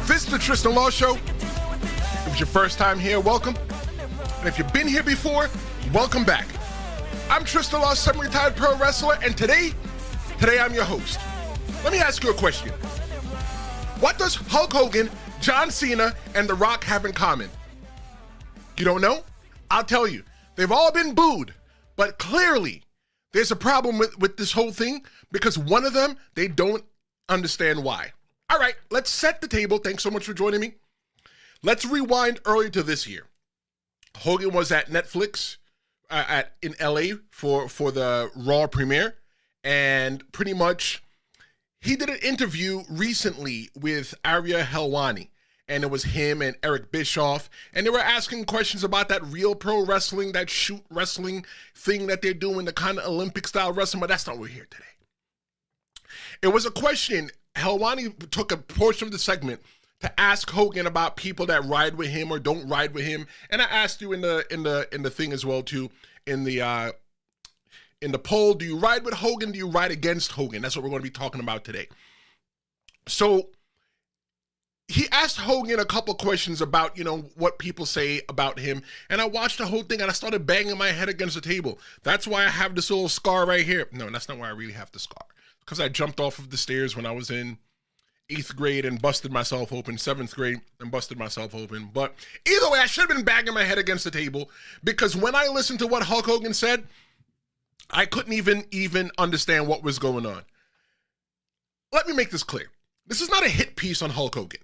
This is the Tristan Law Show. If it's your first time here, welcome. And if you've been here before, welcome back. I'm Tristan Law, semi-retired pro wrestler, and today I'm your host. Let me ask you a question. What does Hulk Hogan, John Cena, and The Rock have in common? You don't know? I'll tell you. They've all been booed, but clearly there's a problem with this whole thing because one of them, they don't understand why. All right, let's set the table. Thanks so much for joining me. Let's rewind earlier to this year. Hogan was at Netflix in LA for the Raw premiere, and pretty much he did an interview recently with Ariel Helwani, and it was him and Eric Bischoff, and they were asking questions about that real pro wrestling, that shoot wrestling thing that they're doing, the kind of Olympic style wrestling, but that's not what we're here today. It was a question. Helwani took a portion of the segment to ask Hogan about people that ride with him or don't ride with him, and I asked you in the thing as well too, in the poll, do you ride with Hogan? Do you ride against Hogan? That's what we're going to be talking about today. So he asked Hogan a couple questions about, what people say about him, and I watched the whole thing and I started banging my head against the table. That's why I have this little scar right here. No, that's not why I really have the scar. Because I jumped off of the stairs when I was in 8th grade and busted myself open, 7th grade and busted myself open. But either way, I should have been banging my head against the table because when I listened to what Hulk Hogan said, I couldn't even understand what was going on. Let me make this clear. This is not a hit piece on Hulk Hogan.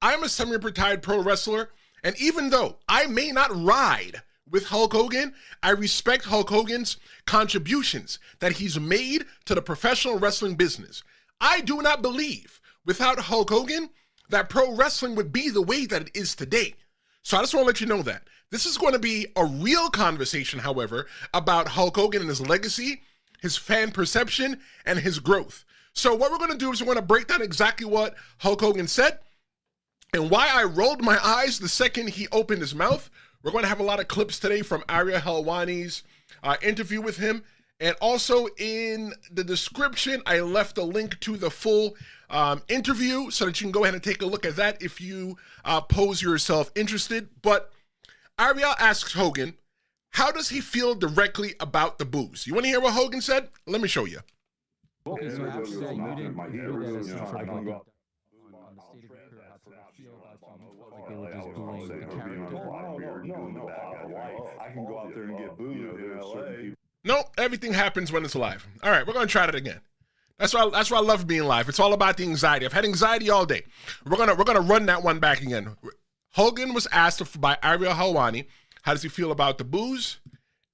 I am a semi-retired pro wrestler, and even though I may not ride with Hulk Hogan, I respect Hulk Hogan's contributions that he's made to the professional wrestling business. I do not believe without Hulk Hogan that pro wrestling would be the way that it is today. So I just want to let you know that. This is going to be a real conversation, however, about Hulk Hogan and his legacy, his fan perception, and his growth. So what we're going to do is we're going to break down exactly what Hulk Hogan said and why I rolled my eyes the second he opened his mouth. We're going to have a lot of clips today from Ariel Helwani's interview with him. And also in the description, I left a link to the full interview so that you can go ahead and take a look at that if you pose yourself interested. But Ariel asks Hogan, how does he feel directly about the boos? You want to hear what Hogan said? Let me show you. I can go out there and get booed in LA. No, everything happens when it's live. All right, we're going to try that again. That's why I love being live. It's all about the anxiety. I've had anxiety all day. We're gonna run that one back again. Hogan was asked by Ariel Helwani, how does he feel about the boos?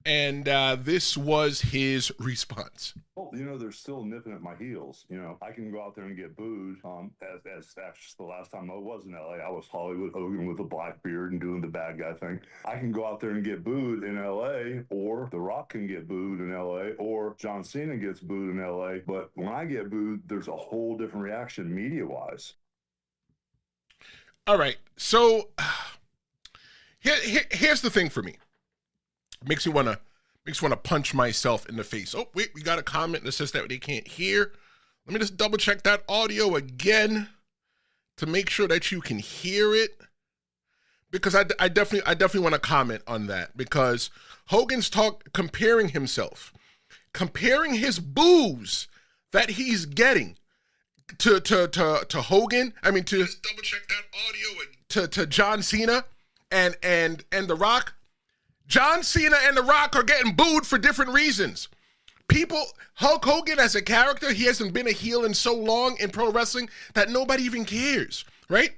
And this was his response. Well, they're still nipping at my heels. I can go out there and get booed. As the last time I was in LA, I was Hollywood Hogan with a black beard and doing the bad guy thing. I can go out there and get booed in LA, or The Rock can get booed in LA, or John Cena gets booed in LA. But when I get booed, there's a whole different reaction media-wise. All right, so here's the thing for me. Makes me want to punch myself in the face. Oh, wait, we got a comment that says that they can't hear. Let me just double check that audio again to make sure that you can hear it. Because I definitely want to comment on that because Hogan's comparing comparing his boos that he's getting to Hogan. I mean, to just double check that audio to John Cena and The Rock. John Cena and The Rock are getting booed for different reasons. Hulk Hogan as a character, he hasn't been a heel in so long in pro wrestling that nobody even cares, right?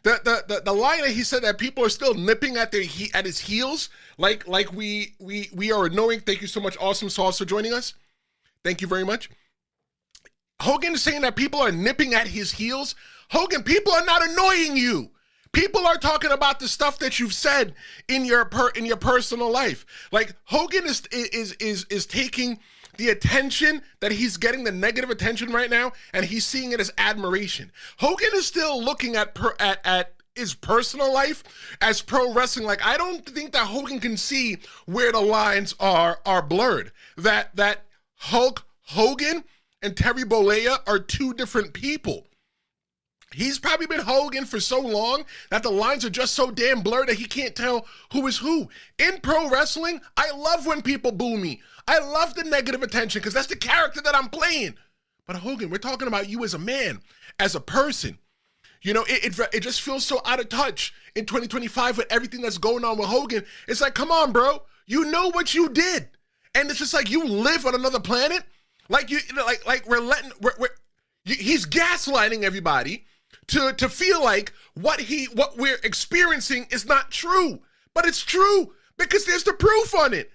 The line that he said that people are still nipping at his heels, like we are annoying. Thank you so much, Awesome Sauce, for joining us. Thank you very much. Hogan is saying that people are nipping at his heels. Hogan, people are not annoying you. People are talking about the stuff that you've said in your personal life. Like Hogan is taking the attention that he's getting, the negative attention right now, and he's seeing it as admiration. Hogan is still looking at his personal life as pro wrestling. Like, I don't think that Hogan can see where the lines are blurred. That Hulk Hogan and Terry Bollea are two different people. He's probably been Hogan for so long that the lines are just so damn blurred that he can't tell who is who. In pro wrestling, I love when people boo me. I love the negative attention because that's the character that I'm playing. But Hogan, we're talking about you as a man, as a person. You know, it just feels so out of touch in 2025 with everything that's going on with Hogan. It's like, come on, bro. You know what you did. And it's just like you live on another planet. Like he's gaslighting everybody to feel like what we're experiencing is not true. But it's true because there's the proof on it.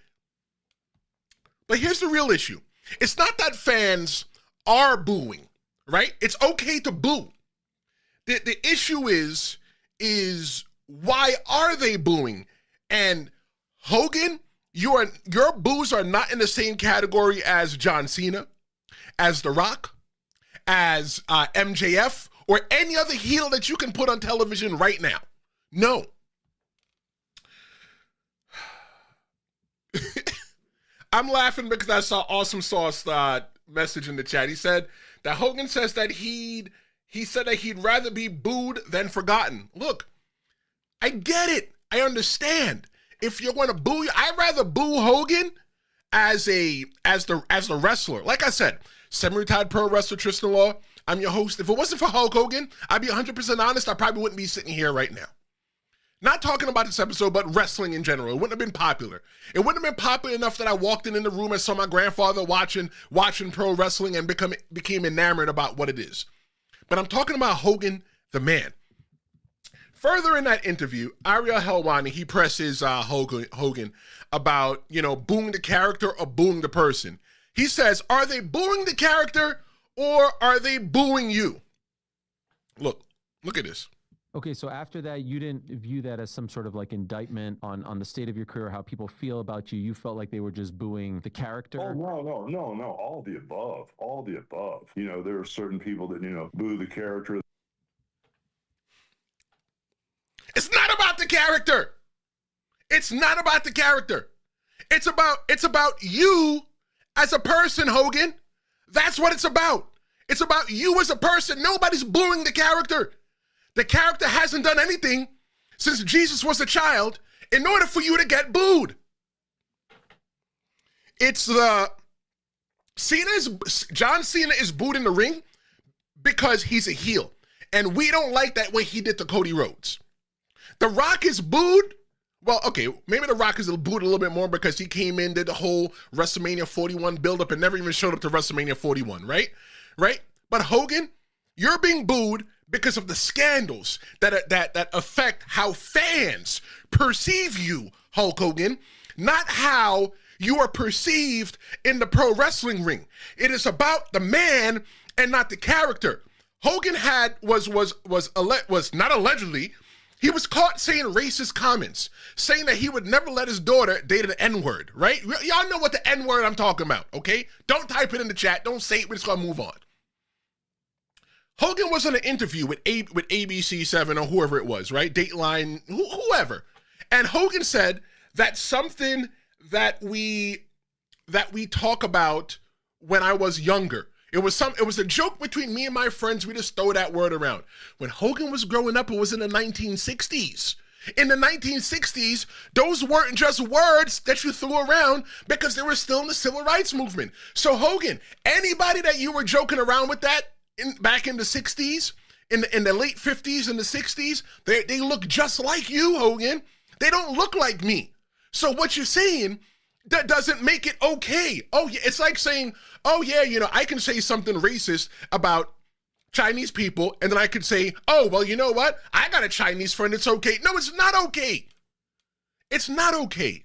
But here's the real issue. It's not that fans are booing, right? It's okay to boo. The issue is why are they booing? And Hogan, your boos are not in the same category as John Cena, as The Rock, as MJF, or any other heel that you can put on television right now. No. I'm laughing because I saw Awesome Sauce message in the chat. He said that Hogan says that he said that he'd rather be booed than forgotten. Look, I get it. I understand. If you're going to boo you, I'd rather boo Hogan as the wrestler. Like I said, semi-retired pro wrestler Tristan Law. I'm your host. If it wasn't for Hulk Hogan, I'd be 100% honest, I probably wouldn't be sitting here right now. Not talking about this episode, but wrestling in general. It wouldn't have been popular. It wouldn't have been popular enough that I walked in the room and saw my grandfather watching pro wrestling and became enamored about what it is. But I'm talking about Hogan, the man. Further in that interview, Ariel Helwani, he presses Hogan about, booing the character or booing the person. He says, are they booing the character or are they booing you? Look at this. Okay, so after that, you didn't view that as some sort of like indictment on the state of your career, how people feel about you. You felt like they were just booing the character? Oh, no. All the above. There are certain people that, boo the character. It's not about the character. It's not about the character. It's about you as a person, Hogan. That's what it's about. It's about you as a person. Nobody's booing the character. The character hasn't done anything since Jesus was a child in order for you to get booed. John Cena is booed in the ring because he's a heel. And we don't like that way he did to Cody Rhodes. The Rock is booed. Well, okay, maybe The Rock is booed a little bit more because he came in, did the whole WrestleMania 41 build-up and never even showed up to WrestleMania 41, right? Right? But Hogan, you're being booed because of the scandals that affect how fans perceive you, Hulk Hogan, not how you are perceived in the pro wrestling ring. It is about the man and not the character. Hogan was not allegedly. He was caught saying racist comments, saying that he would never let his daughter date an N-word, right? Y'all know what the N-word I'm talking about, okay? Don't type it in the chat. Don't say it. We're just going to move on. Hogan was on an interview with ABC7 or whoever it was, right? Dateline, whoever. And Hogan said that something that we talk about when I was younger. It was a joke between me and my friends. We just throw that word around. When Hogan was growing up, it was in the 1960s. In the 1960s, those weren't just words that you threw around because they were still in the civil rights movement. So Hogan, anybody that you were joking around with that back in the 60s, in the late 50s and the 60s, they look just like you, Hogan. They don't look like me. So what you're saying, that doesn't make it okay. Oh, yeah, it's like saying, oh, yeah, I can say something racist about Chinese people, and then I could say, oh, well, you know what? I got a Chinese friend. It's okay. No, it's not okay. It's not okay.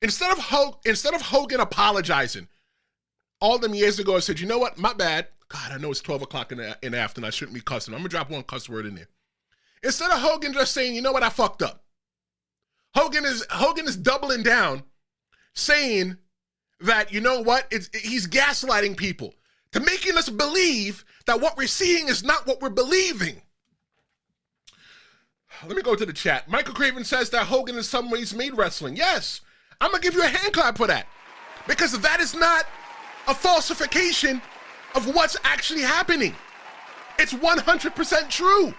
Instead of Hogan apologizing all them years ago, I said, you know what? My bad. God, I know it's 12 o'clock in the afternoon. I shouldn't be cussing. I'm going to drop one cuss word in there. Instead of Hogan just saying, you know what? I fucked up. Hogan is doubling down, saying that, you know what, he's gaslighting people to making us believe that what we're seeing is not what we're believing. Let me go to the chat. Michael Craven says that Hogan in some ways made wrestling. Yes, I'm going to give you a hand clap for that because that is not a falsification of what's actually happening. It's 100% true.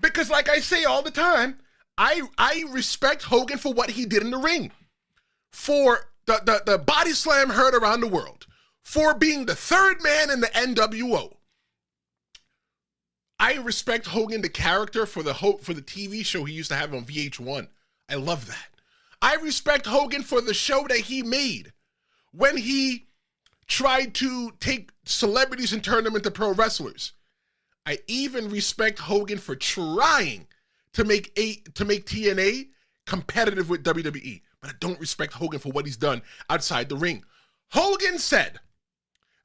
Because like I say all the time, I respect Hogan for what he did in the ring. For the body slam heard around the world. For being the third man in the NWO. I respect Hogan, the character, for the TV show he used to have on VH1. I love that. I respect Hogan for the show that he made when he tried to take celebrities and turn them into pro wrestlers. I even respect Hogan for trying to make TNA competitive with WWE, but I don't respect Hogan for what he's done outside the ring. Hogan said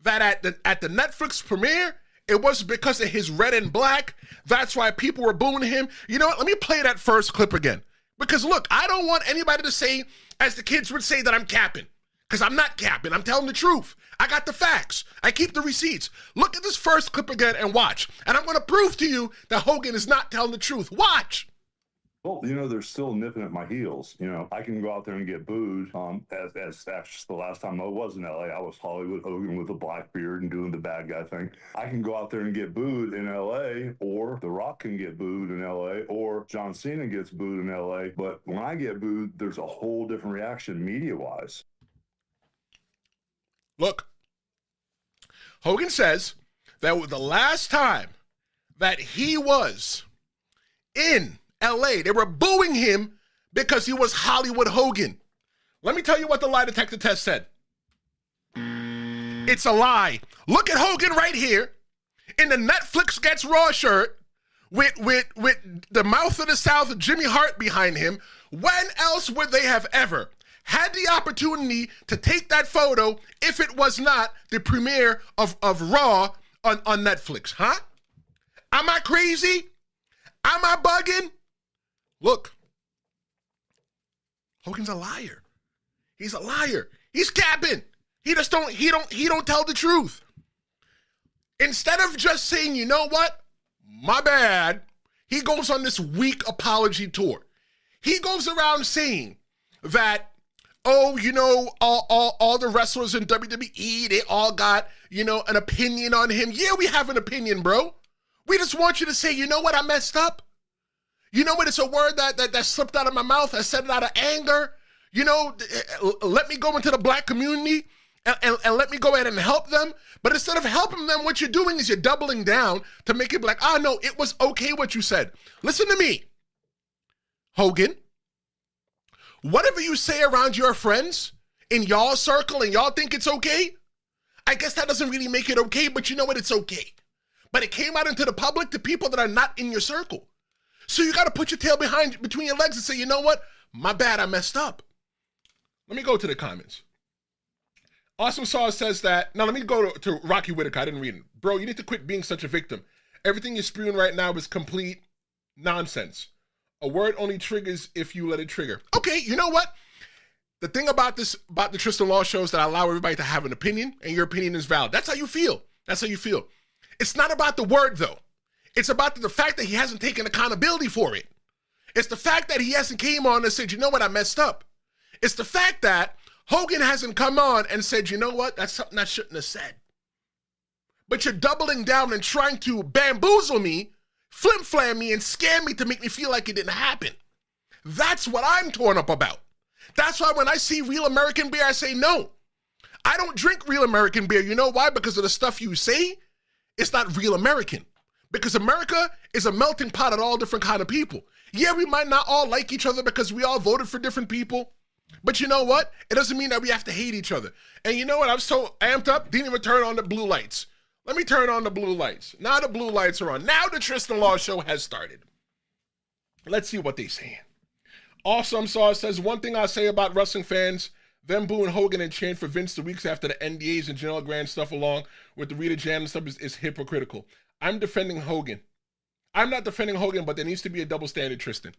that at the Netflix premiere, it was because of his red and black. That's why people were booing him. You know what? Let me play that first clip again. Because look, I don't want anybody to say, as the kids would say, that I'm capping. Because I'm not capping. I'm telling the truth. I got the facts. I keep the receipts. Look at this first clip again and watch. And I'm going to prove to you that Hogan is not telling the truth. Watch. Well, they're still nipping at my heels. I can go out there and get booed. As Stash, the last time I was in LA, I was Hollywood Hogan with a black beard and doing the bad guy thing. I can go out there and get booed in LA, or The Rock can get booed in LA, or John Cena gets booed in LA. But when I get booed, there's a whole different reaction media-wise. Look, Hogan says that the last time that he was in LA, they were booing him because he was Hollywood Hogan. Let me tell you what the lie detector test said. It's a lie. Look at Hogan right here in the Netflix Gets Raw shirt with the mouth of the South, Jimmy Hart behind him. When else would they have ever had the opportunity to take that photo if it was not the premiere of Raw on Netflix, huh? Am I crazy? Am I bugging? Look, Hogan's a liar. He's a liar. He's capping. He don't tell the truth. Instead of just saying, you know what? My bad. He goes on this weak apology tour. He goes around saying that, all the wrestlers in WWE, they all got, an opinion on him. Yeah, we have an opinion, bro. We just want you to say, you know what? I messed up. You know what? It's a word that slipped out of my mouth. I said it out of anger. Let me go into the black community and let me go ahead and help them. But instead of helping them, what you're doing is you're doubling down to make it like, no, it was okay what you said. Listen to me, Hogan. Whatever you say around your friends in y'all circle and y'all think it's okay, I guess that doesn't really make it okay, but you know what? It's okay. But it came out into the public to people that are not in your circle. So you got to put your tail between your legs and say, you know what? My bad, I messed up. Let me go to the comments. Awesome Sauce says that, now let me go to Rocky Whitaker. I didn't read it. Bro, you need to quit being such a victim. Everything you're spewing right now is complete nonsense. A word only triggers if you let it trigger. Okay, you know what? The thing about the Tristan Law show is that I allow everybody to have an opinion, and your opinion is valid. That's how you feel. That's how you feel. It's not about the word, though. It's about the fact that he hasn't taken accountability for it. It's the fact that he hasn't came on and said, you know what, I messed up. It's the fact that Hogan hasn't come on and said, you know what, that's something I shouldn't have said. But you're doubling down and trying to bamboozle me, flim-flam me, and scam me to make me feel like it didn't happen. That's what I'm torn up about. That's why when I see real American beer, I say no. I don't drink real American beer. You know why? Because of the stuff you say. It's not real American. Because America is a melting pot of all different kind of people. Yeah, we might not all like each other because we all voted for different people. But you know what? It doesn't mean that we have to hate each other. And you know what? I'm so amped up, didn't even turn on the blue lights. Let me turn on the blue lights. Now the blue lights are on. Now the Tristan Law show has started. Let's see what they're saying. Awesome Sauce says, one thing I'll say about wrestling fans, them booing Hogan and chanting for Vince the weeks after the NDAs and Janelle Grant stuff along with the Rita Jan and stuff is hypocritical. I'm defending Hogan. I'm not defending Hogan, but there needs to be a double standard, Tristan.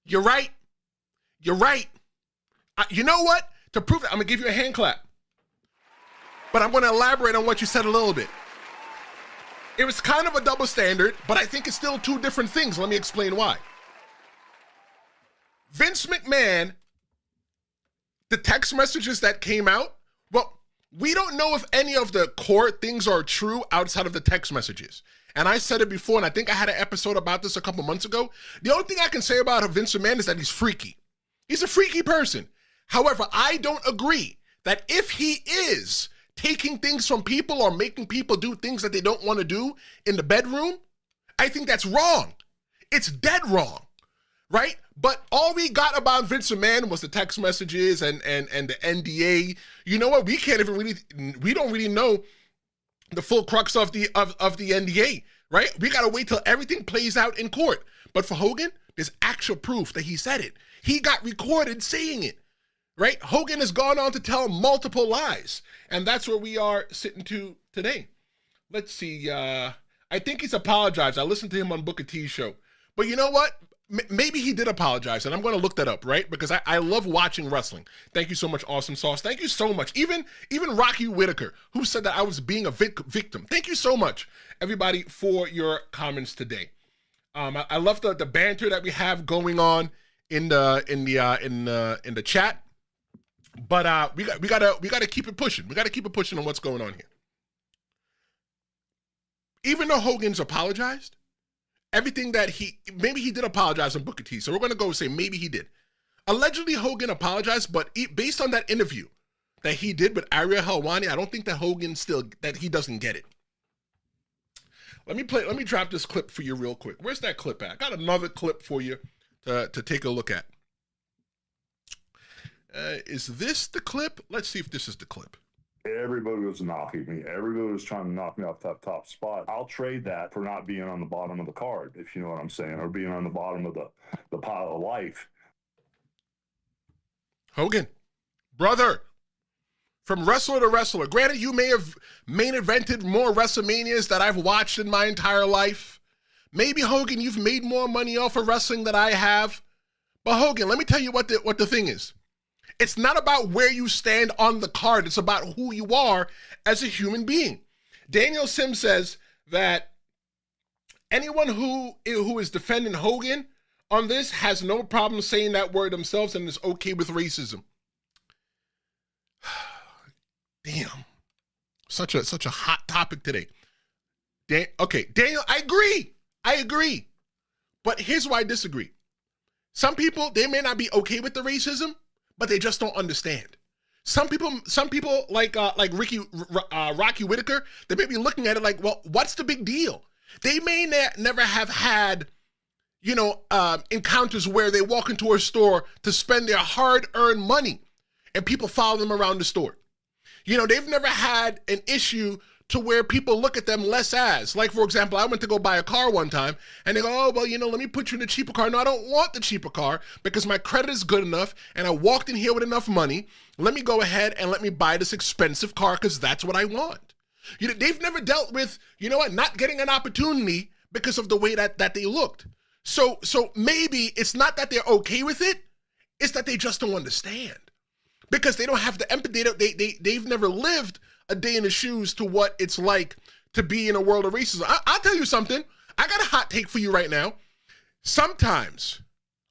You're right. You're right. You know what? To prove it, I'm going to give you a hand clap. But I'm going to elaborate on what you said a little bit. It was kind of a double standard, but I think it's still two different things. Let me explain why. Vince McMahon The text messages that came out, well, we don't know if any of the core things are true outside of the text messages. And I said it before, and I think I had an episode about this a couple months ago. The only thing I can say about Vince McMahon is that he's freaky. He's a freaky person. However, I don't agree that if he is taking things from people or making people do things that they don't want to do in the bedroom, I think that's wrong. It's dead wrong, right? But all we got about Vince McMahon was the text messages and the NDA. You know what? We don't really know the full crux of the NDA, right? We got to wait till everything plays out in court. But for Hogan, there's actual proof that he said it. He got recorded saying it, right? Hogan has gone on to tell multiple lies, and that's where we are sitting to today. Let's see. I think he's apologized. I listened to him on Booker T's show. But you know what? Maybe he did apologize, and I'm going to look that up, right? Because I love watching wrestling. Thank you so much, Awesome Sauce. Thank you so much. Even Rocky Whittaker, who said that I was being a victim. Thank you so much, everybody, for your comments today. I love the banter that we have going on in the chat. But we gotta keep it pushing. We gotta keep it pushing on what's going on here. Even though Hogan's apologized, everything that maybe he did apologize on Booker T, so we're going to go say maybe he did. Allegedly, Hogan apologized, but based on that interview that he did with Ariel Helwani, I don't think that that he doesn't get it. Let me drop this clip for you real quick. Where's that clip at? I got another clip for you to take a look at. Is this the clip? Let's see if this is the clip. Everybody was knocking me. Everybody was trying to knock me off that top spot. I'll trade that for not being on the bottom of the card, if you know what I'm saying, or being on the bottom of the pile of life. Hogan, brother, from wrestler to wrestler. Granted, you may have main evented more WrestleManias that I've watched in my entire life. Maybe, Hogan, you've made more money off of wrestling than I have. But Hogan, let me tell you what the thing is. It's not about where you stand on the card. It's about who you are as a human being. Daniel Sims says that anyone who is defending Hogan on this has no problem saying that word themselves and is okay with racism. Damn. Such a hot topic today. Okay, Daniel, I agree. But here's why I disagree. Some people, they may not be okay with the racism, but they just don't understand. Some people like Rocky Whittaker, they may be looking at it like, well, what's the big deal? They may never have had, encounters where they walk into a store to spend their hard-earned money and people follow them around the store. They've never had an issue to where people look at them less as. Like, for example, I went to go buy a car one time, and they go, oh, well, let me put you in a cheaper car. No, I don't want the cheaper car because my credit is good enough, and I walked in here with enough money. Let me go ahead and let me buy this expensive car because that's what I want. They've never dealt with, not getting an opportunity because of the way that they looked. So maybe it's not that they're okay with it, it's that they just don't understand. Because they don't have the empathy, they've never lived a day in the shoes to what it's like to be in a world of racism. I'll tell you something. I got a hot take for you right now. Sometimes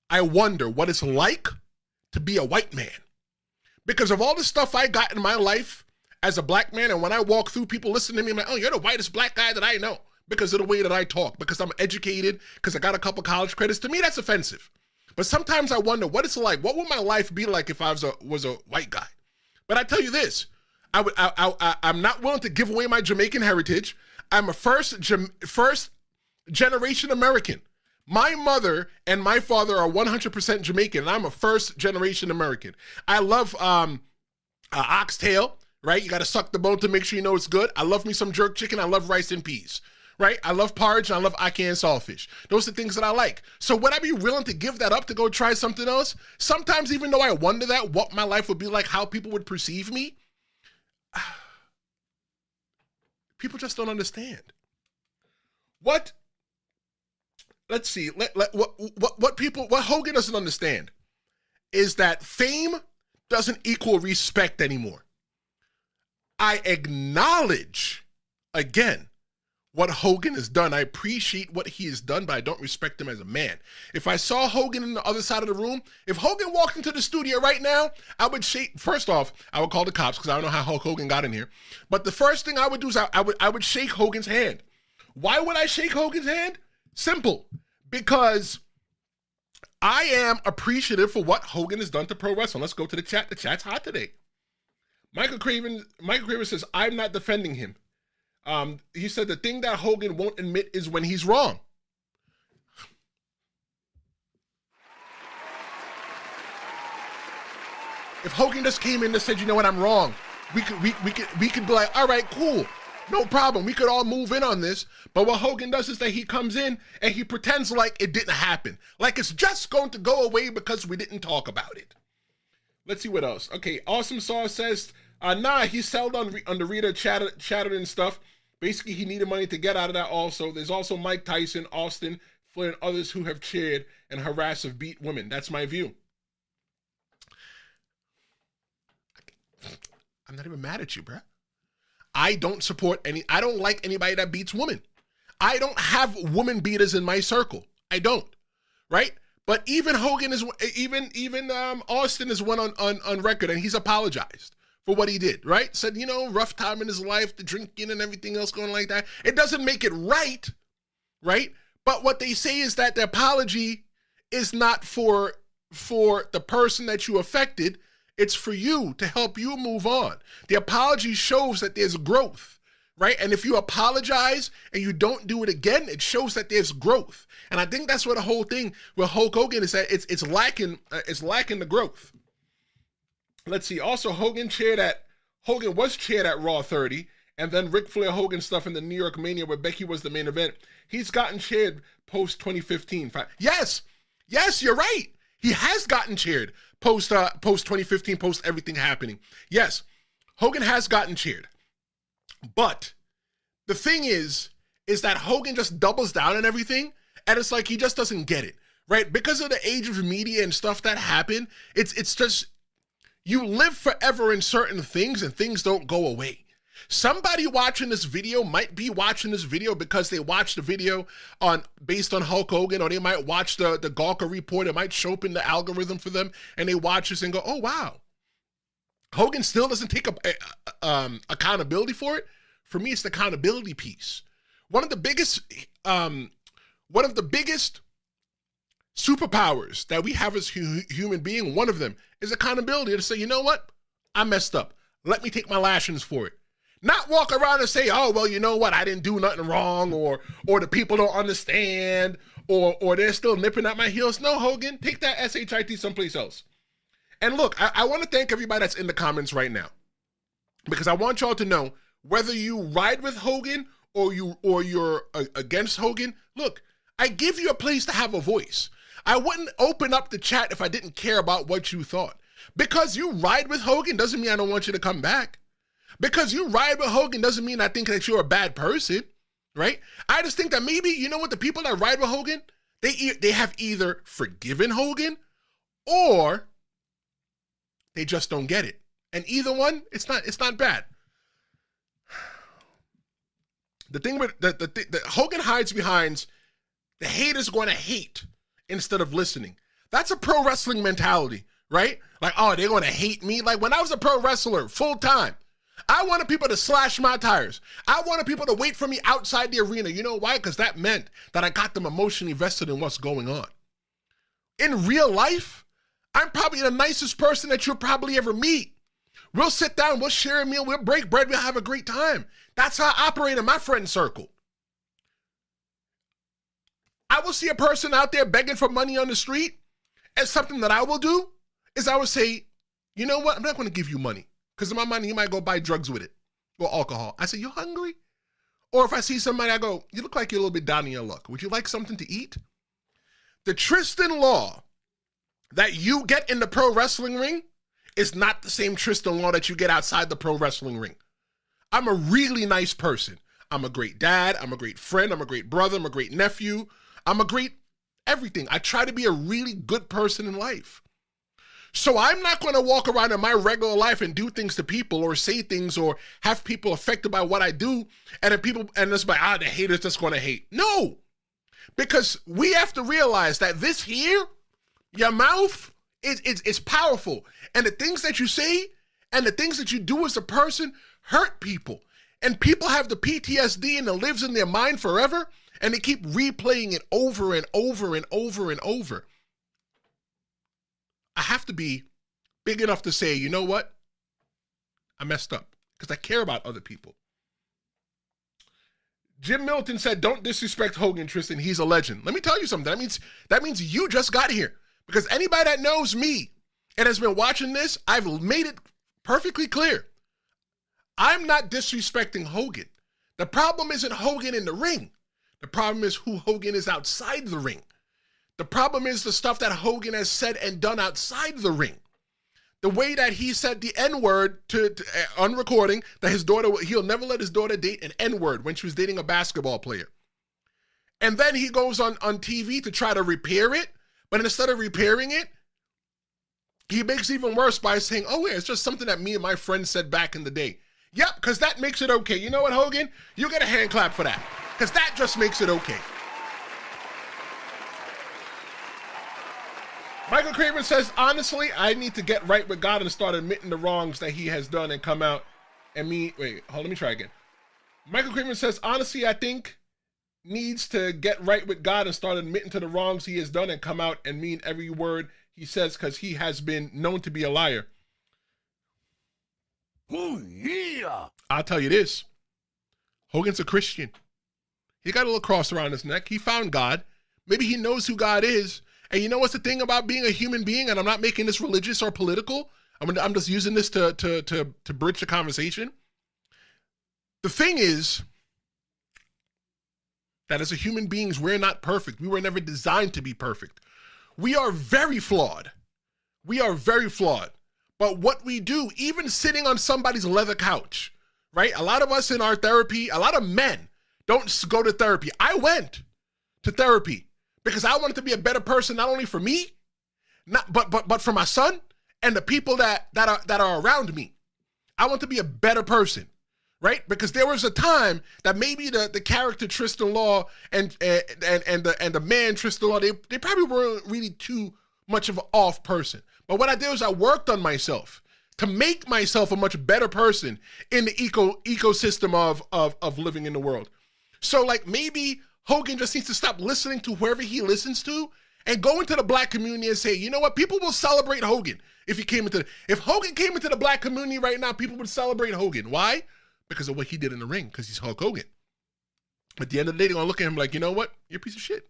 I wonder what it's like to be a white man. Because of all the stuff I got in my life as a black man, and when I walk through, people listen to me and like, oh, you're the whitest black guy that I know because of the way that I talk, because I'm educated, because I got a couple college credits. To me, that's offensive. But sometimes I wonder what it's like. What would my life be like if I was a white guy? But I tell you this. I'm not willing to give away my Jamaican heritage. I'm a first generation American. My mother and my father are 100% Jamaican, and I'm a first generation American. I love oxtail, right? You got to suck the bone to make sure you know it's good. I love me some jerk chicken. I love rice and peas, right? I love porridge, and I love ackee and saltfish. Those are things that I like. So would I be willing to give that up to go try something else? Sometimes, even though I wonder what my life would be like, how people would perceive me, people just don't understand. Let's see. What Hogan doesn't understand is that fame doesn't equal respect anymore. I acknowledge, again, what Hogan has done. I appreciate what he has done, but I don't respect him as a man. If I saw Hogan in the other side of the room, if Hogan walked into the studio right now, I would shake. First off, I would call the cops because I don't know how Hulk Hogan got in here. But the first thing I would do is I would shake Hogan's hand. Why would I shake Hogan's hand? Simple. Because I am appreciative for what Hogan has done to pro wrestling. Let's go to the chat. The chat's hot today. Michael Craven says, I'm not defending him. He said the thing that Hogan won't admit is when he's wrong. If Hogan just came in and said, you know what, I'm wrong, we could be like, all right, cool. No problem. We could all move in on this. But what Hogan does is that he comes in and he pretends like it didn't happen. Like it's just going to go away because we didn't talk about it. Let's see what else. Okay, Awesome Sauce says, nah, he sold on the Rita chattered and stuff. Basically, he needed money to get out of that also. There's also Mike Tyson, Austin, Flair, and others who have cheered and harassed or beat women. That's my view. I'm not even mad at you, bruh. I don't like anybody that beats women. I don't have woman beaters in my circle. I don't, right? But even Hogan is, even Austin is one on record, and he's apologized for what he did, right? Said, you know, rough time in his life, the drinking and everything else going like that. It doesn't make it right? But what they say is that the apology is not for the person that you affected. It's for you to help you move on. The apology shows that there's growth, right? And if you apologize and you don't do it again, it shows that there's growth. And I think that's what the whole thing with Hulk Hogan is, that it's lacking the growth. Let's see. Also, Hogan was chaired at Raw 30, and then Ric Flair Hogan stuff in the New York Mania where Becky was the main event. He's gotten chaired post 2015. Yes, you're right. He has gotten cheered post 2015, post everything happening. Yes, Hogan has gotten cheered. But the thing is that Hogan just doubles down on everything, and it's like he just doesn't get it, right? Because of the age of media and stuff that happened, it's just, you live forever in certain things and things don't go away. Somebody watching this video might be watching this video because they watched the video based on Hulk Hogan, or they might watch the Gawker report. It might show up in the algorithm for them, and they watch this and go, "Oh wow, Hogan still doesn't take accountability for it." For me, it's the accountability piece. One of the biggest superpowers that we have as human being, one of them is accountability. To say, you know what, I messed up. Let me take my lashings for it. Not walk around and say, oh, well, you know what, I didn't do nothing wrong, or the people don't understand, or they're still nipping at my heels. No, Hogan, take that SHIT someplace else. And look, I want to thank everybody that's in the comments right now, because I want y'all to know, whether you ride with Hogan or you're against Hogan, look, I give you a place to have a voice. I wouldn't open up the chat if I didn't care about what you thought. Because you ride with Hogan doesn't mean I don't want you to come back. Because you ride with Hogan doesn't mean I think that you're a bad person, right? I just think that maybe, you know what, the people that ride with Hogan, they have either forgiven Hogan or they just don't get it. And either one, it's not bad. The thing with the Hogan hides behind, the haters going to hate instead of listening. That's a pro wrestling mentality, right? Like, oh, they're going to hate me. Like when I was a pro wrestler full time, I wanted people to slash my tires. I wanted people to wait for me outside the arena. You know why? Because that meant that I got them emotionally vested in what's going on. In real life, I'm probably the nicest person that you'll probably ever meet. We'll sit down, we'll share a meal, we'll break bread, we'll have a great time. That's how I operate in my friend circle. I will see a person out there begging for money on the street, and something that I will do is I will say, you know what, I'm not going to give you money. Because of my money, you might go buy drugs with it or alcohol. I say, you hungry? Or if I see somebody, I go, you look like you're a little bit down in your luck. Would you like something to eat? The Tristan Law that you get in the pro wrestling ring is not the same Tristan Law that you get outside the pro wrestling ring. I'm a really nice person. I'm a great dad. I'm a great friend. I'm a great brother. I'm a great nephew. I'm a great everything. I try to be a really good person in life. So I'm not going to walk around in my regular life and do things to people or say things or have people affected by what I do. And then people, and it's like, the haters just going to hate. No, because we have to realize that this here, your mouth is powerful. And the things that you say and the things that you do as a person hurt people. And people have the PTSD and it lives in their mind forever. And they keep replaying it over and over and over and over. I have to be big enough to say, you know what? I messed up because I care about other people. Jim Milton said, don't disrespect Hogan, Tristan. He's a legend. Let me tell you something. That means you just got here, because anybody that knows me and has been watching this, I've made it perfectly clear. I'm not disrespecting Hogan. The problem isn't Hogan in the ring. The problem is who Hogan is outside the ring. The problem is the stuff that Hogan has said and done outside the ring. The way that he said the N-word on recording, that his daughter, he'll never let his daughter date an N-word when she was dating a basketball player. And then he goes on TV to try to repair it, but instead of repairing it, he makes it even worse by saying, oh, yeah, it's just something that me and my friends said back in the day. Yep, because that makes it okay. You know what, Hogan? You get a hand clap for that, because that just makes it okay. Michael Craven says, honestly, I need to get right with God and start admitting the wrongs that he has done and come out and let me try again. Michael Craven says, honestly, I think needs to get right with God and start admitting to the wrongs he has done and come out and mean every word he says, because he has been known to be a liar. Oh, yeah. I'll tell you this. Hogan's a Christian. He got a little cross around his neck. He found God. Maybe he knows who God is. And you know what's the thing about being a human being? And I'm not making this religious or political. I'm just using this to bridge the conversation. The thing is that as a human beings, we're not perfect. We were never designed to be perfect. We are very flawed. We are very flawed. But what we do, even sitting on somebody's leather couch, right? A lot of us in our therapy, a lot of men don't go to therapy. I went to therapy because I wanted to be a better person, not only for me, but for my son and the people that are around me. I want to be a better person, right? Because there was a time that maybe the character Tristan Law and the man Tristan Law, they probably weren't really too much of an off person. But what I did was I worked on myself to make myself a much better person in the ecosystem of living in the world. So like maybe Hogan just needs to stop listening to whoever he listens to and go into the black community and say, you know what, people will celebrate Hogan if Hogan came into the black community right now, people would celebrate Hogan. Why? Because of what he did in the ring, because he's Hulk Hogan. At the end of the day, they're gonna look at him like, you know what, you're a piece of shit.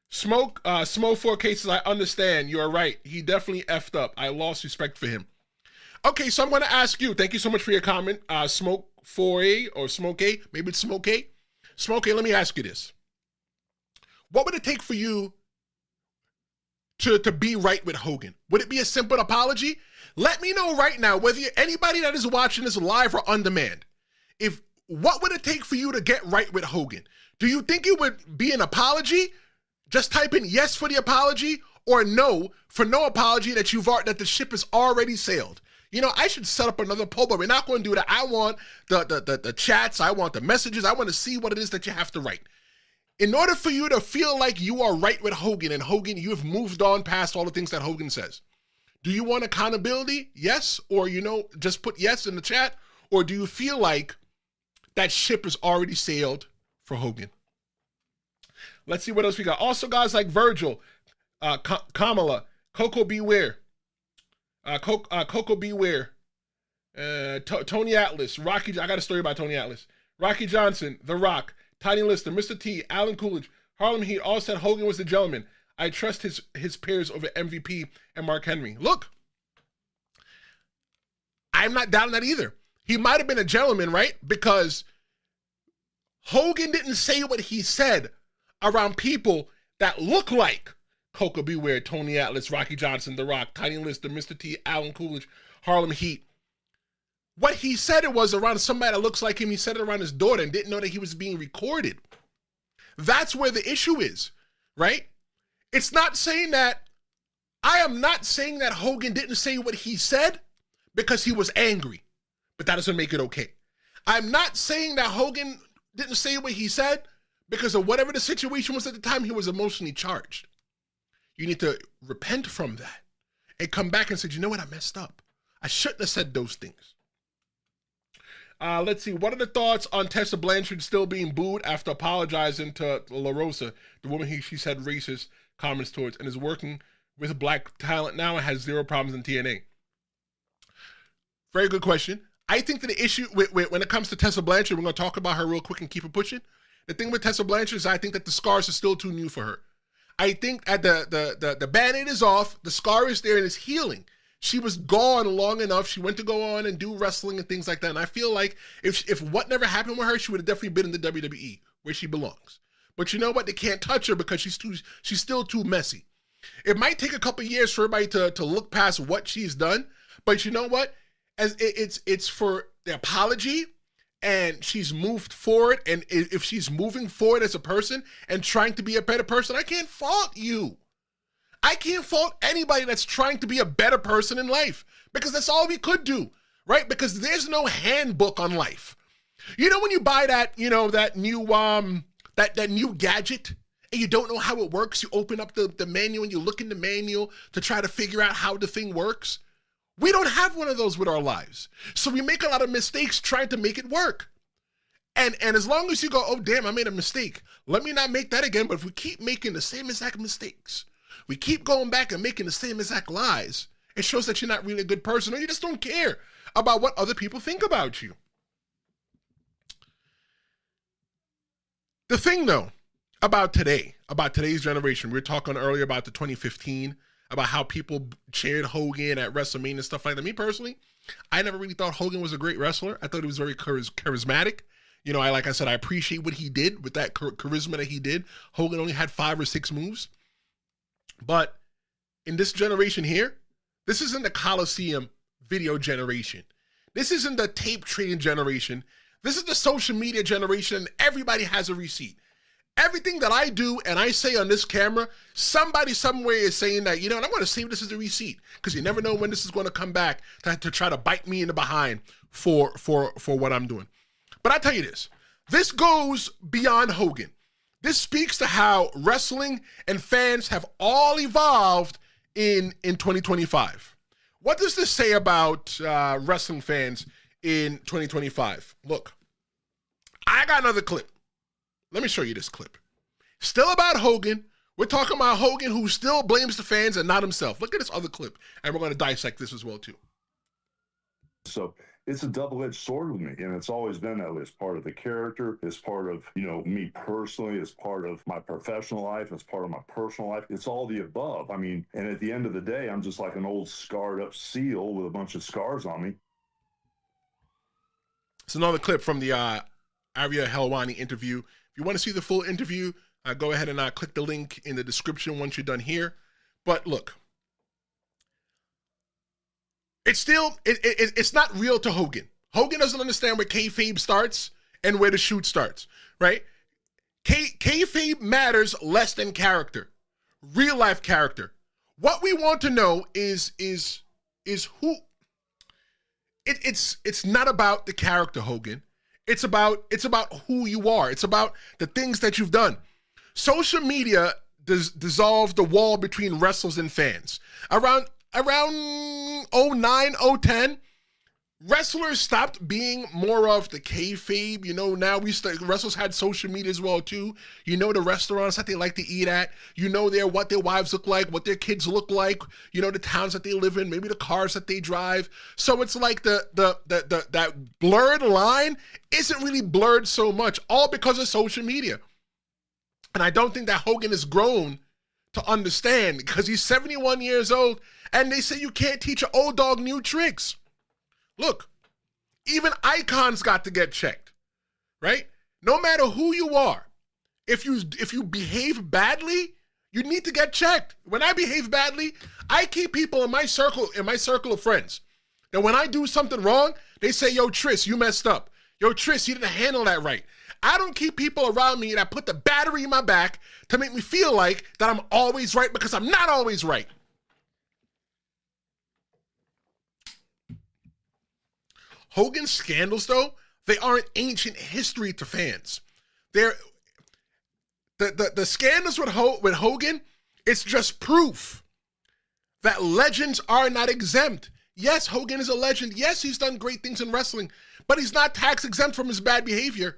Smoke 4 cases, I understand, you're right. He definitely effed up. I lost respect for him. Okay, so I'm gonna ask you, thank you so much for your comment, Smoke 4A or Smoke A, maybe it's Smoke A. Smokey, let me ask you this. What would it take for you to be right with Hogan? Would it be a simple apology? Let me know right now, whether anybody that is watching this live or on demand, what would it take for you to get right with Hogan? Do you think it would be an apology? Just type in yes for the apology or no for no apology, that the ship has already sailed. You know, I should set up another poll, but we're not going to do that. I want the chats. I want the messages. I want to see what it is that you have to write. In order for you to feel like you are right with Hogan and Hogan, you have moved on past all the things that Hogan says. Do you want accountability? Yes. Or, just put yes in the chat. Or do you feel like that ship has already sailed for Hogan? Let's see what else we got. Also, guys like Virgil, Kamala, Coco Beware. Coco Beware, Tony Atlas, Rocky. I got a story about Tony Atlas. Rocky Johnson, The Rock, Tiny Lister, Mr. T, Alan Coolidge, Harlem Heat all said Hogan was the gentleman. I trust his peers over MVP and Mark Henry. Look, I'm not doubting that either. He might have been a gentleman, right? Because Hogan didn't say what he said around people that look like Coco Beware, Tony Atlas, Rocky Johnson, The Rock, Tiny Lister, Mr. T, Alan Coolidge, Harlem Heat. What he said it was around somebody that looks like him. He said it around his daughter and didn't know that he was being recorded. That's where the issue is, right? It's not saying that I am not saying that Hogan didn't say what he said because he was angry, but that doesn't make it okay. I'm not saying that Hogan didn't say what he said because of whatever the situation was at the time, he was emotionally charged. You need to repent from that and come back and say, you know what, I messed up. I shouldn't have said those things. Let's see. What are the thoughts on Tessa Blanchard still being booed after apologizing to La Rosa, the woman she said racist comments towards, and is working with black talent now and has zero problems in TNA? Very good question. I think that the issue when it comes to Tessa Blanchard, we're going to talk about her real quick and keep it pushing. The thing with Tessa Blanchard is I think that the scars are still too new for her. I think that the Band-Aid is off, the scar is there and it's healing. She was gone long enough. She went to go on and do wrestling and things like that. And I feel like if what never happened with her, she would have definitely been in the WWE where she belongs. But you know what? They can't touch her because she's still too messy. It might take a couple of years for everybody to look past what she's done. But you know what? As it's for the apology, and she's moved forward. And if she's moving forward as a person and trying to be a better person, I can't fault you. I can't fault anybody that's trying to be a better person in life because that's all we could do, right? Because there's no handbook on life. You know when you buy that, that new that new gadget and you don't know how it works, you open up the manual and you look in the manual to try to figure out how the thing works. We don't have one of those with our lives. So we make a lot of mistakes trying to make it work. And as long as you go, oh, damn, I made a mistake. Let me not make that again. But if we keep making the same exact mistakes, we keep going back and making the same exact lies, it shows that you're not really a good person or you just don't care about what other people think about you. The thing, though, about today's generation, we were talking earlier about the 2015, about how people cheered Hogan at WrestleMania and stuff like that. Me personally, I never really thought Hogan was a great wrestler. I thought he was very charismatic. Like I said, I appreciate what he did with that charisma that he did. Hogan only had 5 or 6 moves. But in this generation here, this isn't the Coliseum video generation. This isn't the tape trading generation. This is the social media generation. Everybody has a receipt. Everything that I do and I say on this camera, somebody somewhere is saying that, and I'm going to save this as a receipt because you never know when this is going to come back to try to bite me in the behind for what I'm doing. But I tell you this goes beyond Hogan. This speaks to how wrestling and fans have all evolved in 2025. What does this say about wrestling fans in 2025? Look, I got another clip. Let me show you this clip. Still about Hogan. We're talking about Hogan who still blames the fans and not himself. Look at this other clip, and we're going to dissect this as well, too. So it's a double-edged sword with me, and it's always been that way. It's part of the character. It's part of, me personally. It's part of my professional life. It's part of my personal life. It's all the above. I mean, and at the end of the day, I'm just like an old scarred-up seal with a bunch of scars on me. It's another clip from the Ariel Helwani interview. If you want to see the full interview, go ahead and click the link in the description once you're done here. But look, it's still, it's not real to Hogan. Hogan doesn't understand where kayfabe starts and where the shoot starts, right? Kayfabe matters less than character, real life character. What we want to know is who. It's not about the character, Hogan. It's about who you are. It's about the things that you've done. Social media dissolved the wall between wrestlers and fans. Around 09, 010, wrestlers stopped being more of the kayfabe. Now wrestlers had social media as well too. The restaurants that they like to eat at. What their wives look like, what their kids look like. The towns that they live in, maybe the cars that they drive. So it's like that blurred line isn't really blurred so much, all because of social media. And I don't think that Hogan has grown to understand because he's 71 years old, and they say you can't teach an old dog new tricks. Look, even icons got to get checked, right? No matter who you are, if you behave badly, you need to get checked. When I behave badly, I keep people in my circle of friends. And when I do something wrong, they say, yo, Tris, you messed up. Yo, Tris, you didn't handle that right. I don't keep people around me that put the battery in my back to make me feel like that I'm always right because I'm not always right. Hogan's scandals, though, they aren't ancient history to fans. They're the scandals with Hogan, it's just proof that legends are not exempt. Yes, Hogan is a legend. Yes, he's done great things in wrestling, but he's not tax exempt from his bad behavior.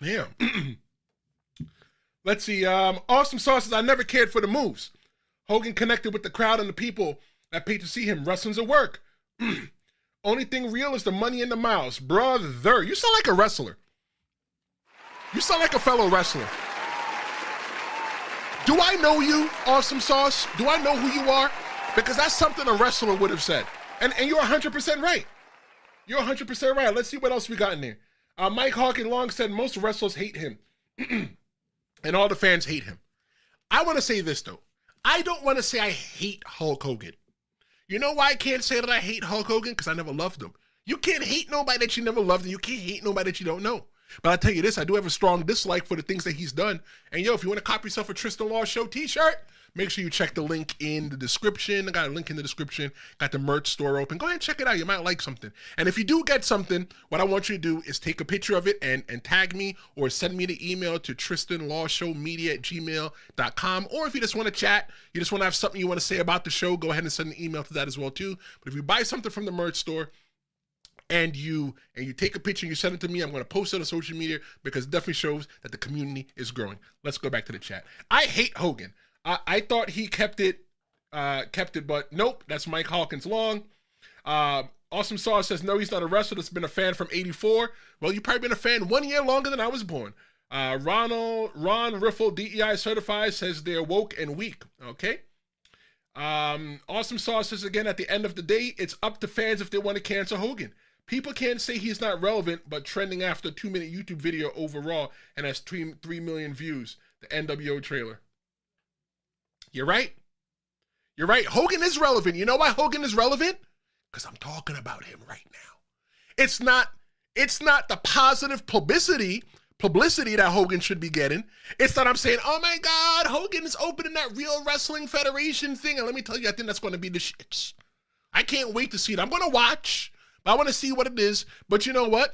Yeah. Let's see. Awesome Sauce says, I never cared for the moves. Hogan connected with the crowd and the people that paid to see him. Wrestling's a work. Only thing real is the money and the miles. Brother, you sound like a wrestler. You sound like a fellow wrestler. Do I know you, Awesome Sauce? Do I know who you are? Because that's something a wrestler would have said. And you're 100% right. You're 100% right. Let's see what else we got in there. Mike Hawking Long said most wrestlers hate him. And all the fans hate him. I want to say this, though. I don't want to say I hate Hulk Hogan. You know why I can't say that I hate Hulk Hogan? Because I never loved him. You can't hate nobody that you never loved, and you can't hate nobody that you don't know. But I'll tell you this, I do have a strong dislike for the things that he's done. And yo, if you want to copy yourself a Tristan Law Show t-shirt, make sure you check the link in the description. I got a link in the description. Got the merch store open. Go ahead and check it out. You might like something. And if you do get something, what I want you to do is take a picture of it and tag me or send me the email to tristanlawshowmedia@gmail.com. Or if you just want to chat, you just want to have something you want to say about the show, go ahead and send an email to that as well too. But if you buy something from the merch store, and you take a picture and you send it to me, I'm going to post it on social media because it definitely shows that the community is growing. Let's go back to the chat. I hate Hogan. I thought he kept it, but nope, that's Mike Hawkins Long. Awesome Sauce says, no, he's not a wrestler that's been a fan from 84. Well, you've probably been a fan 1 year longer than I was born. Ron Riffle, DEI certified, says they're woke and weak. Okay. Awesome Sauce says, again, at the end of the day, it's up to fans if they want to cancel Hogan. People can't say he's not relevant, but trending after a 2-minute YouTube video overall and has 3 million views. The NWO trailer. You're right. You're right. Hogan is relevant. You know why Hogan is relevant? Because I'm talking about him right now. It's not the positive publicity that Hogan should be getting. It's that I'm saying, oh my God, Hogan is opening that Real Wrestling Federation thing. And let me tell you, I think that's going to be the shits. I can't wait to see it. I'm going to watch. I want to see what it is. But you know what?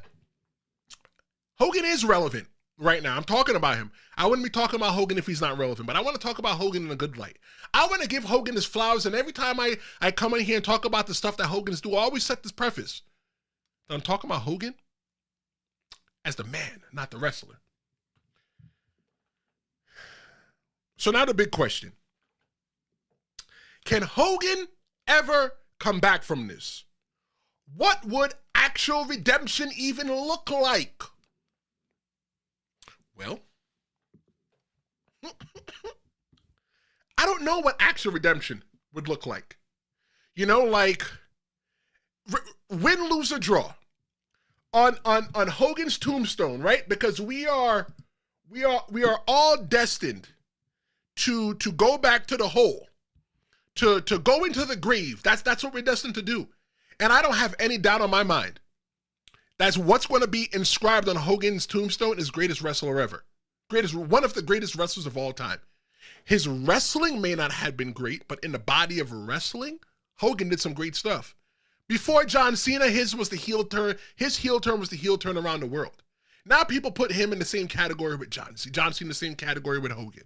Hogan is relevant right now. I'm talking about him. I wouldn't be talking about Hogan if he's not relevant, but I want to talk about Hogan in a good light. I want to give Hogan his flowers, and every time I come in here and talk about the stuff that Hogan's do, I always set this preface. I'm talking about Hogan as the man, not the wrestler. So now the big question. Can Hogan ever come back from this? What would actual redemption even look like? Well, I don't know what actual redemption would look like. You know, like win, lose, or draw on Hogan's tombstone, right? Because we are all destined to go back to the hole, to go into the grave. That's what we're destined to do. And I don't have any doubt on my mind. That's what's going to be inscribed on Hogan's tombstone is greatest wrestler ever. One of the greatest wrestlers of all time. His wrestling may not have been great, but in the body of wrestling, Hogan did some great stuff. Before John Cena, his was the heel turn. His heel turn was the heel turn around the world. Now people put him in the same category with John Cena. John Cena in the same category with Hogan.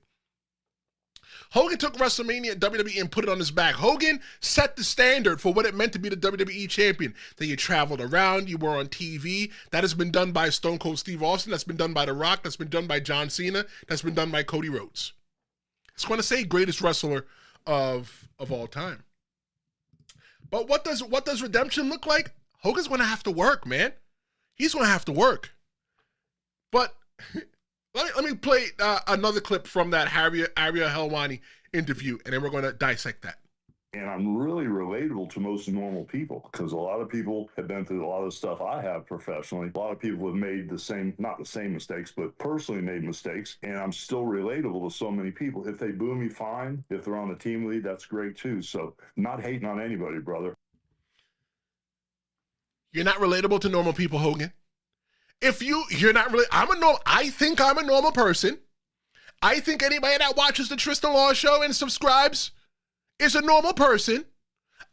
Hogan took WrestleMania at WWE and put it on his back. Hogan set the standard for what it meant to be the WWE champion. That you traveled around, you were on TV. That has been done by Stone Cold Steve Austin. That's been done by The Rock. That's been done by John Cena. That's been done by Cody Rhodes. It's going to say greatest wrestler of all time. But what does redemption look like? Hogan's going to have to work, man. He's going to have to work. But let me play another clip from that Ariel Helwani interview, and then we're going to dissect that. And I'm really relatable to most normal people because a lot of people have been through a lot of the stuff I have professionally. A lot of people have made not the same mistakes, but personally made mistakes. And I'm still relatable to so many people. If they boo me, fine. If they're on the team lead, that's great too. So not hating on anybody, brother. You're not relatable to normal people, Hogan. If you're not really, I think I'm a normal person. I think anybody that watches the Tristan Law Show and subscribes is a normal person.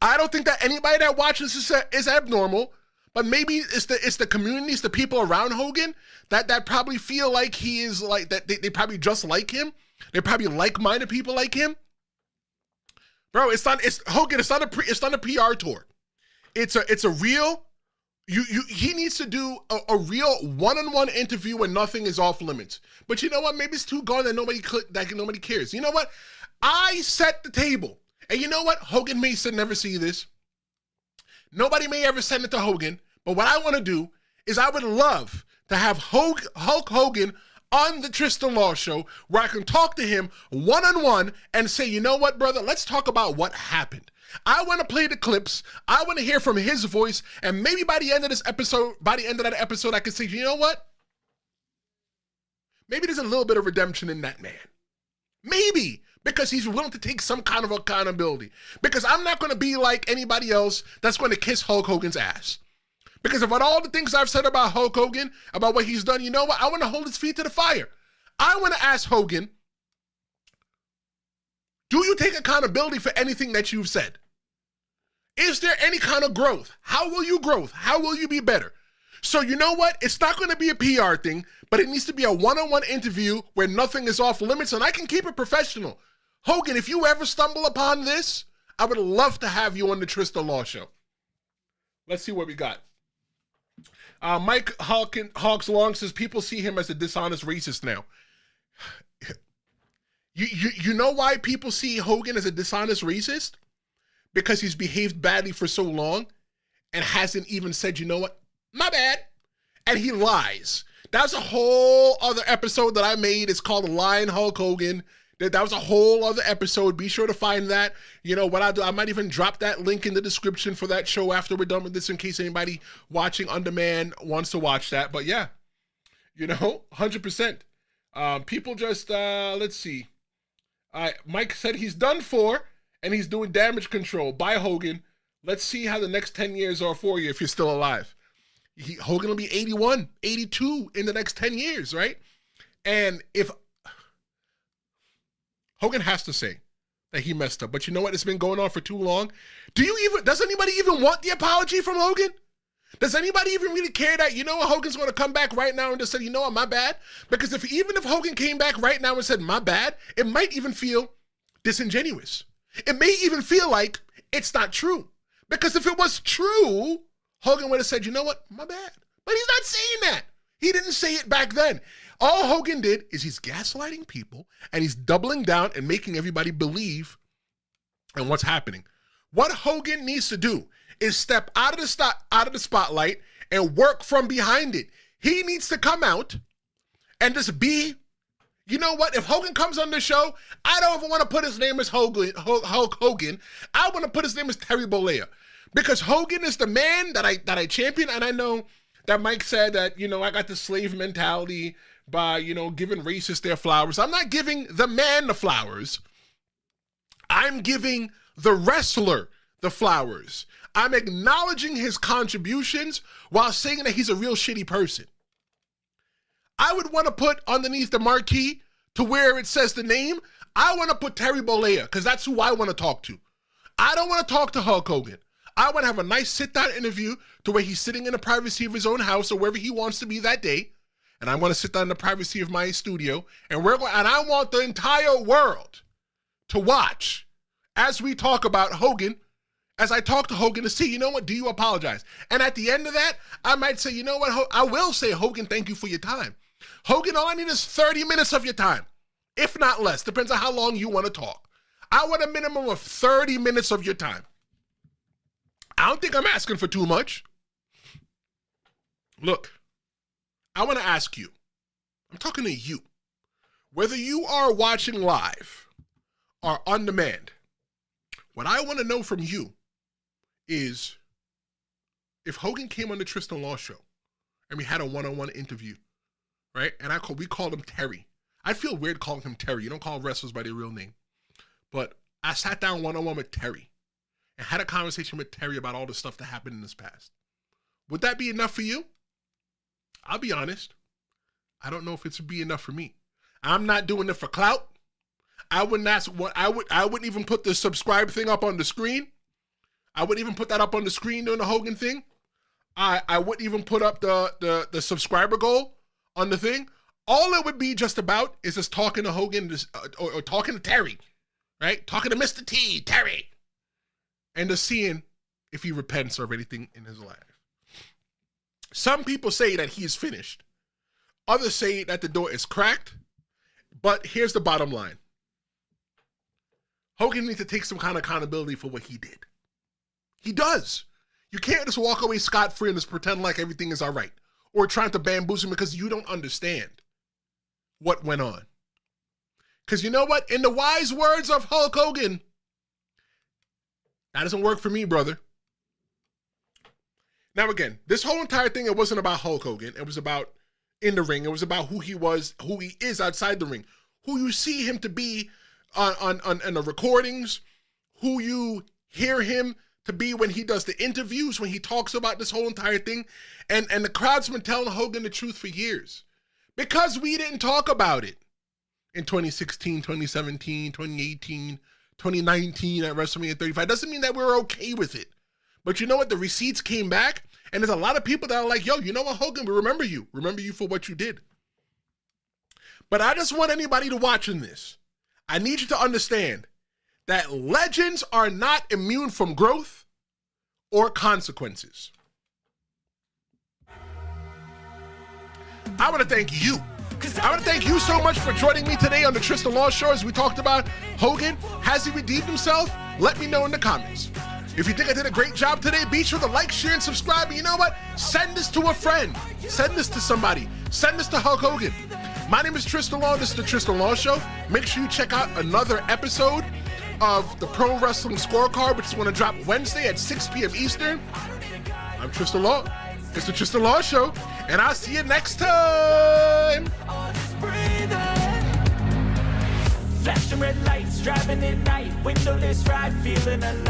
I don't think that anybody that watches is abnormal, but maybe it's the communities, the people around Hogan that probably feel like he is like that. They probably just like him. They're probably like-minded people like him. Bro, it's Hogan. It's not a PR tour. It's a real. He needs to do a real one-on-one interview when nothing is off limits. But you know what? Maybe it's too gone that nobody cares. You know what? I set the table. And you know what? Hogan may never see this. Nobody may ever send it to Hogan. But what I want to do is I would love to have Hulk Hogan on the Tristan Law Show where I can talk to him one-on-one and say, you know what, brother? Let's talk about what happened. I want to play the clips. I want to hear from his voice. And maybe by the end of that episode, I can say, you know what? Maybe there's a little bit of redemption in that man. Maybe. Because he's willing to take some kind of accountability. Because I'm not going to be like anybody else that's going to kiss Hulk Hogan's ass. Because of all the things I've said about Hulk Hogan, about what he's done, you know what? I want to hold his feet to the fire. I want to ask Hogan, do you take accountability for anything that you've said? Is there any kind of growth? How will you grow? How will you be better? So you know what? It's not going to be a PR thing, but it needs to be a one-on-one interview where nothing is off limits, and I can keep it professional. Hogan, if you ever stumble upon this, I would love to have you on the Tristan Law Show. Let's see what we got. Mike Hawks Long says people see him as a dishonest racist now. You know why people see Hogan as a dishonest racist? Because he's behaved badly for so long and hasn't even said, you know what, my bad. And he lies. That's a whole other episode that I made. It's called Lying Hulk Hogan. That was a whole other episode. Be sure to find that. You know what I'll do? I might even drop that link in the description for that show after we're done with this in case anybody watching on demand wants to watch that. But yeah, you know, 100%. People just, let's see. Mike said he's done for and he's doing damage control. Bye, Hogan. Let's see how the next 10 years are for you if you're still alive. Hogan will be 81, 82 in the next 10 years, right? And if Hogan has to say that he messed up, but you know what? It's been going on for too long. Does anybody even want the apology from Hogan? Does anybody even really care that, you know what, Hogan's going to come back right now and just say, you know what, my bad? Because even if Hogan came back right now and said, my bad, it might even feel disingenuous. It may even feel like it's not true. Because if it was true, Hogan would have said, you know what, my bad. But he's not saying that. He didn't say it back then. All Hogan did is he's gaslighting people and he's doubling down and making everybody believe in what's happening. What Hogan needs to do is step out of the spotlight and work from behind it. He needs to come out and just be, you know what? If Hogan comes on the show, I don't even want to put his name as Hulk Hogan. I want to put his name as Terry Bollea. Because Hogan is the man that I champion, and I know that Mike said that, you know, I got the slave mentality by, you know, giving racists their flowers. I'm not giving the man the flowers. I'm giving the wrestler the flowers. I'm acknowledging his contributions while saying that he's a real shitty person. I would want to put underneath the marquee to where it says the name, I want to put Terry Bollea because that's who I want to talk to. I don't want to talk to Hulk Hogan. I want to have a nice sit-down interview to where he's sitting in the privacy of his own house or wherever he wants to be that day. And I want to sit down in the privacy of my studio. And I want the entire world to watch as we talk about Hogan, as I talk to Hogan to see, you know what, do you apologize? And at the end of that, I might say, you know what, I will say, Hogan, thank you for your time. Hogan, all I need is 30 minutes of your time, if not less. Depends on how long you want to talk. I want a minimum of 30 minutes of your time. I don't think I'm asking for too much. Look, I want to ask you, I'm talking to you, whether you are watching live or on demand, what I want to know from you is if Hogan came on the Tristan Law Show and we had a one-on-one interview, right? And we called him Terry. I feel weird calling him Terry. You don't call wrestlers by their real name. But I sat down one-on-one with Terry and had a conversation with Terry about all the stuff that happened in his past. Would that be enough for you? I'll be honest. I don't know if it would be enough for me. I'm not doing it for clout. I wouldn't even put the subscribe thing up on the screen. I wouldn't even put that up on the screen during the Hogan thing. I wouldn't even put up the subscriber goal on the thing. All it would be just about is just talking to Hogan or talking to Terry, right? Talking to Mr. T, Terry, and just seeing if he repents of anything in his life. Some people say that he is finished. Others say that the door is cracked. But here's the bottom line. Hogan needs to take some kind of accountability for what he did. He does. You can't just walk away scot-free and just pretend like everything is all right. Or trying to bamboozle him because you don't understand what went on. Because you know what? In the wise words of Hulk Hogan, that doesn't work for me, brother. Now again, this whole entire thing, it wasn't about Hulk Hogan. It was about in the ring. It was about who he was, who he is outside the ring, who you see him to be on the recordings, who you hear him to be when he does the interviews, when he talks about this whole entire thing. And the crowd's been telling Hogan the truth for years. Because we didn't talk about it in 2016, 2017, 2018, 2019 at WrestleMania 35. Doesn't mean that we're okay with it. But you know what? The receipts came back, and there's a lot of people that are like, yo, you know what, Hogan, we remember you. Remember you for what you did. But I just want anybody to watching this. I need you to understand that legends are not immune from growth or consequences. I want to thank you. I want to thank you so much for joining me today on the Tristan Law Show as we talked about Hogan. Has he redeemed himself? Let me know in the comments. If you think I did a great job today, be sure to like, share, and subscribe. And you know what? Send this to a friend. Send this to somebody. Send this to Hulk Hogan. My name is Tristan Law. This is the Tristan Law Show. Make sure you check out another episode of the Pro Wrestling Scorecard, which is going to drop Wednesday at 6 p.m. Eastern. I'm Tristan Law. It's the Tristan Law Show. And I'll see you next time. Flashing red lights, driving at night, windowless ride, feeling alive.